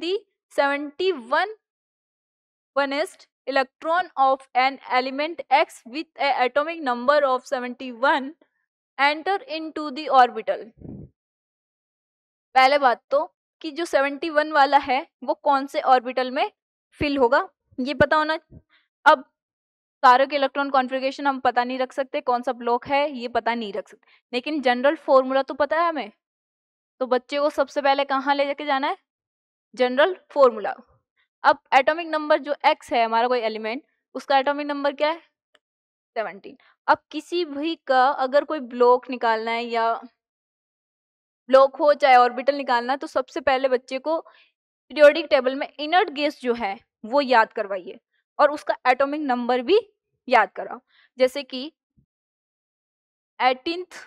the 71 1st electron of an element X with an atomic number of 71 enter into the orbital. पहले बात तो कि जो 71 वाला है वो कौन से ऑर्बिटल में फिल होगा ये पता होना। अब सारे के इलेक्ट्रॉन कॉन्फ़िगरेशन हम पता नहीं रख सकते, कौन सा ब्लॉक है ये पता नहीं रख सकते, लेकिन जनरल फॉर्मूला तो पता है हमें। तो बच्चे को सबसे पहले कहाँ ले जाके जाना है, जनरल फॉर्मूला। अब एटॉमिक नंबर जो x है हमारा कोई एलिमेंट, उसका एटॉमिक नंबर क्या है 17। अब किसी भी का अगर कोई ब्लॉक निकालना है या ब्लॉक हो चाहे ऑर्बिटल निकालना है, तो सबसे पहले बच्चे को पीरियोडिक टेबल में इनर्ट गैस जो है वो याद करवाइए और उसका एटॉमिक नंबर भी याद कराओ। जैसे कि 18th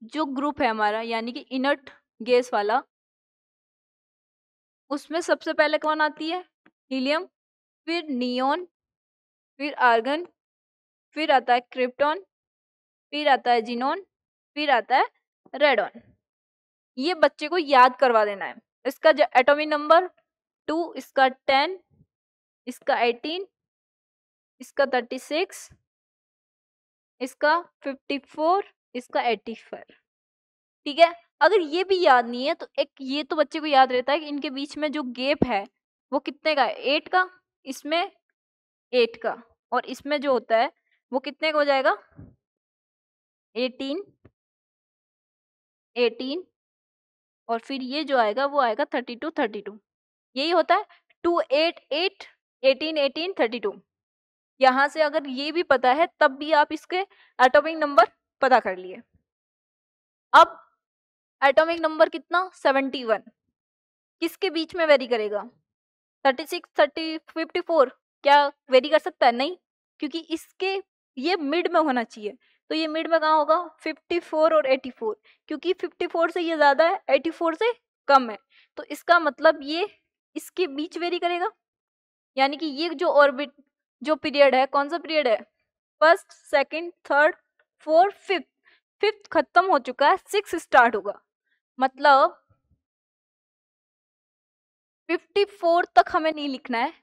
जो ग्रुप है हमारा यानी कि इनर्ट गैस वाला, उसमें सबसे पहले कौन आती है हीलियम, फिर नियोन, फिर आर्गन, फिर आता है क्रिप्टॉन, फिर आता है जिनोन, फिर आता है रेडॉन। ये बच्चे को याद करवा देना है। इसका एटॉमिक नंबर 2, इसका 10, इसका 18, इसका 36, इसका 54, इसका 85। ठीक है, अगर ये भी याद नहीं है तो एक ये तो बच्चे को याद रहता है कि इनके बीच में जो गैप है वो कितने का है, 8 का, इसमें 8 का, और इसमें जो होता है वो कितने का हो जाएगा 18, 18, और फिर ये जो आएगा वो आएगा 32, 32। यही होता है 2, 8, 8, 18, 18, 32। यहाँ से अगर ये भी पता है तब भी आप इसके एटॉमिक नंबर पता कर लिए। अब एटॉमिक नंबर कितना 71 किसके बीच में वेरी करेगा, 36, 30, 54 क्या वेरी कर सकता है, नहीं, क्योंकि इसके ये मिड में होना चाहिए। तो ये मिड में कहाँ होगा 54 और 84, क्योंकि 54 से ये ज्यादा है 84 से कम है, तो इसका मतलब ये इसके बीच वेरी करेगा। यानी कि ये जो ऑर्बिट जो पीरियड है कौन सा पीरियड है, first, second, third, fourth, fifth. Fifth खत्म हो चुका है, 6 स्टार्ट होगा, मतलब 54 तक हमें नहीं लिखना है।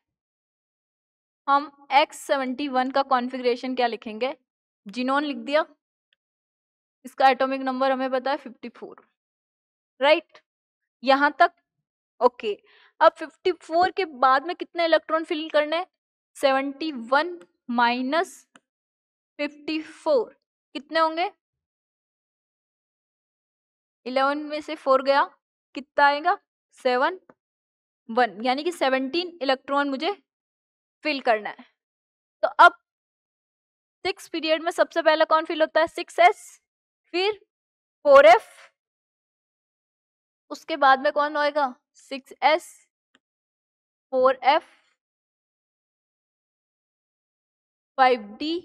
हम X71 का कॉन्फ़िगरेशन क्या लिखेंगे, जिनोन लिख दिया, इसका एटॉमिक नंबर हमें पता है 54, राइट, यहां तक ओके। अब 54 के बाद में कितने इलेक्ट्रॉन फिल करने हैं, 71 माइनस 54 कितने होंगे, 11 में से 4 गया, कितना आएगा 7, 1, यानी कि 17 इलेक्ट्रॉन मुझे फिल करना है। तो अब 6 पीरियड में सबसे पहला कौन फिल होता है 6s, फिर 4f, उसके बाद में कौन होएगा 6s, 4f, 5d,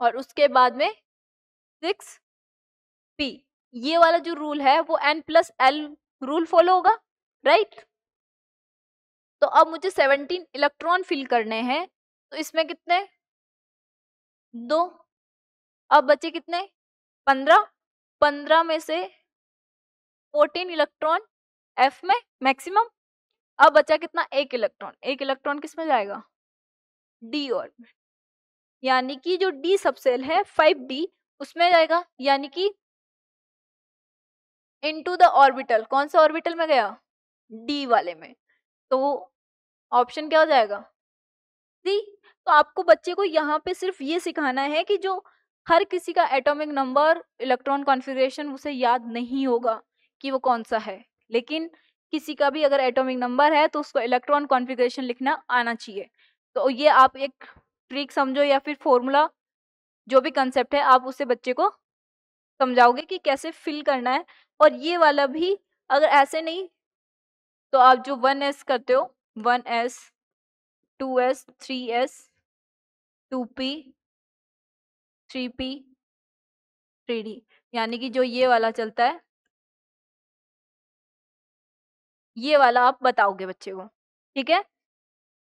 और उसके बाद में 6p। ये वाला जो रूल है वो n+l रूल फॉलो होगा, राइट। तो अब मुझे 17 इलेक्ट्रॉन फिल करने हैं, तो इसमें कितने 2, अब बचे कितने 15, 15 में से 14 इलेक्ट्रॉन f में मैक्सिमम। अब बचा कितना एक इलेक्ट्रॉन, एक इलेक्ट्रॉन किस में जाएगा d ऑर्बिटल, यानी कि जो d सबसेल है 5d उसमें जाएगा, यानी कि इनटू द ऑर्बिटल, कौन सा ऑर्बिटल में गया d वाले में, तो ऑप्शन क्या हो जाएगा सी। तो आपको बच्चे को यहाँ पे सिर्फ ये सिखाना है कि जो हर किसी का एटॉमिक नंबर इलेक्ट्रॉन कॉन्फ़िगरेशन उसे याद नहीं होगा कि वो कौन सा है, लेकिन किसी का भी अगर एटॉमिक नंबर है तो उसको इलेक्ट्रॉन कॉन्फ़िगरेशन लिखना आना चाहिए। तो ये आप एक ट्रिक समझो या फिर फॉर्मूला जो भी कंसेप्ट है आप उसे बच्चे को समझाओगे कि कैसे फिल करना है। और ये वाला भी अगर ऐसे नहीं तो आप जो 1s करते हो 1s 2s 3s 2p 3p 3d, यानी कि जो ये वाला चलता है ये वाला आप बताओगे बच्चे को, ठीक है।